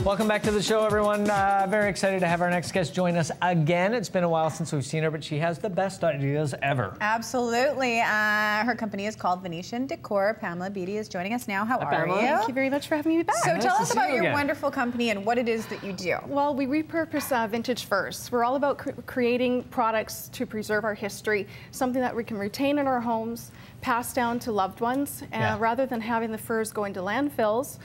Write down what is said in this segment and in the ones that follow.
Welcome back to the show, everyone. Very excited to have our next guest join us again. It's been a while since we've seen her, but she has the best ideas ever. Absolutely. Her company is called Venetian Décor. Pamela Beatty is joining us now. How are you? Thank you very much for having me back. So Nice tell to us see about you your again. wonderful company and what it is that you do. Well, we repurpose vintage furs. We're all about creating products to preserve our history, something that we can retain in our homes, pass down to loved ones, and rather than having the furs go into landfills,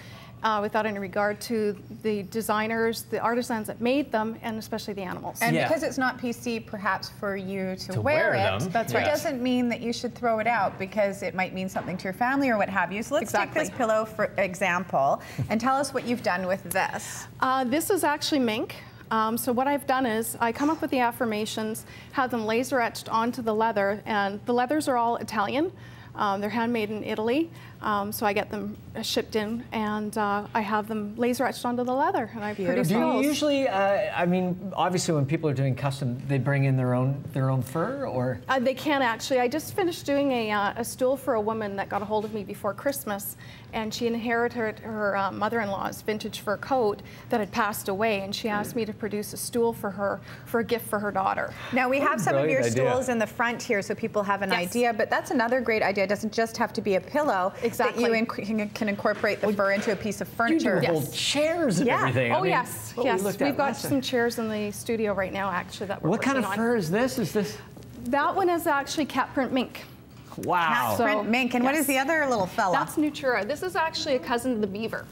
without any regard to the designers, the artisans that made them, and especially the animals. And because it's not PC, perhaps for you to wear it, That's right. It doesn't mean that you should throw it out because it might mean something to your family or what have you. So let's take this pillow for example and tell us what you've done with this. This is actually mink. So what I've done is I come up with the affirmations, have them laser etched onto the leather, and the leathers are all Italian. They're handmade in Italy, so I get them shipped in, and I have them laser etched onto the leather, and I produce Do you those. usually, I mean, obviously when people are doing custom, they bring in their own fur, or? They can actually. I just finished doing a stool for a woman that got a hold of me before Christmas, and she inherited her mother-in-law's vintage fur coat that had passed away, and she asked me to produce a stool for her for a gift for her daughter. Now we have some of your idea. stools in the front here so people have an idea, but that's another great idea. It doesn't just have to be a pillow. Exactly. That you can incorporate the fur into a piece of furniture. You do whole chairs and everything. Oh, I mean, yes, what yes. we looked We've at got last some time. chairs in the studio right now, actually, that we're What kind of working fur is this? Is this? That one is actually cat print mink. Wow. So- Print mink. And what is the other little fella? That's Nutura. This is actually a cousin to the beaver.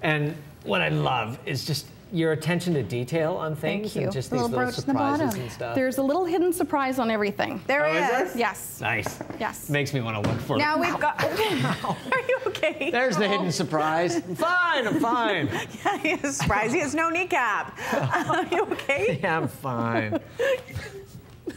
And what I love is just your attention to detail on things. Thank you. And just The these little little brooch in the surprises bottom. and stuff. There's a little hidden surprise on everything. There Oh, is it there? is. Yes. Nice. Yes. Makes me want to look for Now it. we've got. Are you okay? There's the hidden surprise. I'm fine, I'm fine. Yeah, he is surprised. He has no kneecap. Are you okay? Yeah, I'm fine.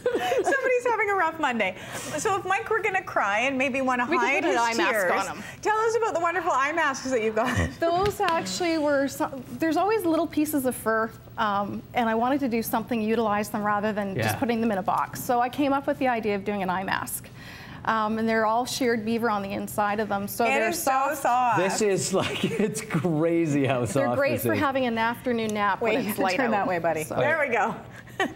Somebody's having a rough Monday. So if Mike were going to cry and maybe want to We can hide put his an eye mask tears, on him. tell us about the wonderful eye masks that you've got. Those actually were, there's always little pieces of fur, and I wanted to do something, utilize them rather than just putting them in a box. So I came up with the idea of doing an eye mask. And they're all sheared beaver on the inside of them. So they're soft. so soft. This is like, it's crazy how soft They're great this for is. having an afternoon nap when it's light turn out. that way, buddy. So- There we go.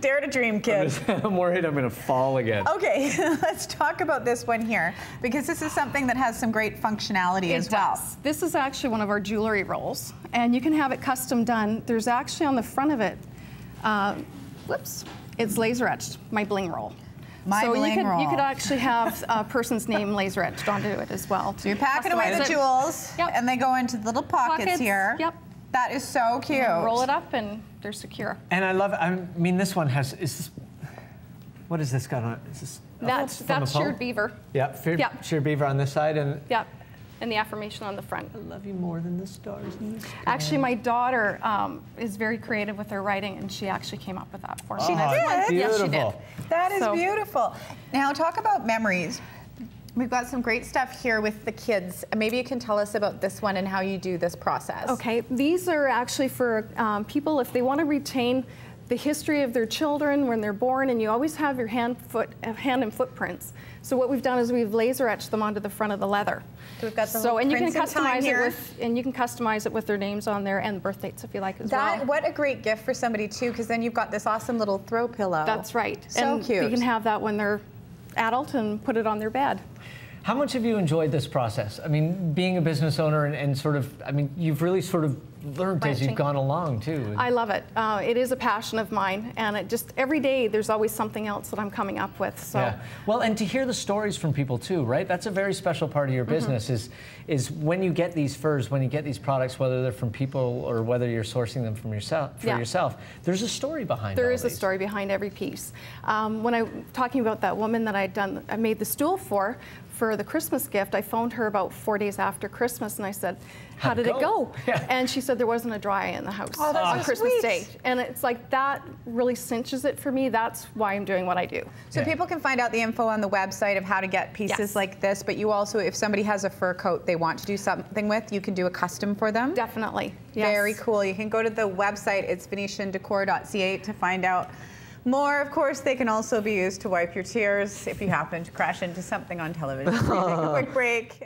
Dare to dream, kid. I'm worried I'm going to fall again. Okay, let's talk about this one here, because this is something that has some great functionality as well. This is actually one of our jewelry rolls, and you can have it custom done. There's actually on the front of it, whoops, it's laser etched, my bling roll. My bling roll. You could actually have a person's name laser etched onto it as well. So you're packing away the jewels, and they go into the little pockets here. Yep. That is so cute. Roll it up, and they're secure. And I love, I mean, this one has, is this, what has this got on it? Is this That's from a poem? sheared beaver. Yep, sheared beaver on this side. And Yep. And the affirmation on the front. I love you more than the stars in the sky. Actually, my daughter is very creative with her writing, and she actually came up with that for me. She did? Yes, she did. Beautiful. That is beautiful. Now talk about memories. We've got some great stuff here with the kids. Maybe you can tell us about this one and how you do this process. Okay, these are actually for people if they want to retain the history of their children when they're born, and you always have your hand and footprints. So what we've done is we've laser etched them onto the front of the leather. So we've got the little and you can prints in time customize here. it with, and you can customize it with their names on there and birth dates if you like as well. What a great gift for somebody too, because then you've got this awesome little throw pillow. That's right. So and cute. you can have that when they're adult and put it on their bed. How much have you enjoyed this process? I mean, being a business owner and sort of, I mean, you've really sort of learned as you've gone along too. I love it. It is a passion of mine, and it just every day there's always something else that I'm coming up with. So. Yeah. Well, and to hear the stories from people too, right? That's a very special part of your business is when you get these furs, when you get these products, whether they're from people or whether you're sourcing them from yourself, yourself, there's a story behind There all is a these. story behind every piece. When I'm talking about that woman that I made the stool for the Christmas gift, I phoned her about 4 days after Christmas, and I said, how did it go? Yeah. And she said there wasn't a dry eye in the house Oh, that's on so Christmas sweet. Day. And it's like that really cinches it for me. That's why I'm doing what I do. So people can find out the info on the website of how to get pieces like this, but you also, if somebody has a fur coat they want to do something with, you can do a custom for them? Definitely. Yes. Very cool. You can go to the website, it's venetiandecor.ca to find out more. Of course, they can also be used to wipe your tears if you happen to crash into something on television. We'll take a quick break.